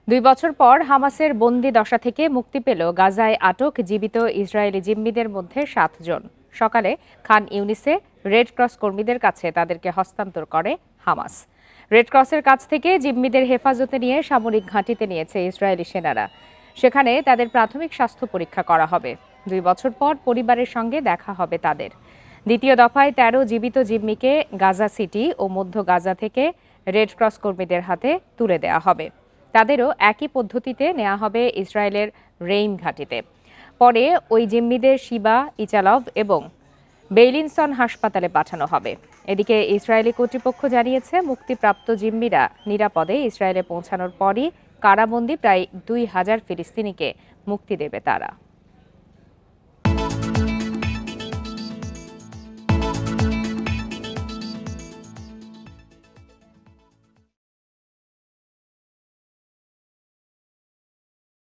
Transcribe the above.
২ বছর পর হামাসের বন্দি দশা থেকে মুক্তি পেল গাজায় আটক জীবিত ইসরায়েলি জিম্মিদের মধ্যে ৭ জন। সকালে খান ইউনিসে রেড ক্রস কর্মীদের কাছে তাদেরকে হস্তান্তর করে হামাস। রেড ক্রসের কাছ থেকে জিম্মিদের হেফাজতে নিয়ে সামরিক ঘাঁটিতে নিয়েছে ইসরায়েলি সেনারা। সেখানে তাদের প্রাথমিক স্বাস্থ্য পরীক্ষা করা হবে। ২ বছর পর পরিবারের সঙ্গে দেখা হবে তাদের। দ্বিতীয় দফায় ১৩ জীবিত জিম্মিকে গাজা সিটি ও মধ্য গাজা থেকে রেড ক্রস কর্মীদের হাতে তুলে দেওয়া হবে। তাদেরও একই পদ্ধতিতে নেওয়া হবে ইসরায়েলের রেইন ঘাঁটিতে। পরে ওই জিম্মিদের শিবা, ইচালভ এবং বেইলিনসন হাসপাতালে পাঠানো হবে। এদিকে ইসরায়েলি কর্তৃপক্ষ জানিয়েছে, মুক্তিপ্রাপ্ত জিম্মিরা নিরাপদে ইসরায়েলে পৌঁছানোর পরই কারাবন্দী প্রায় ২,০০০ ফিলিস্তিনিকে মুক্তি দেবে তারা।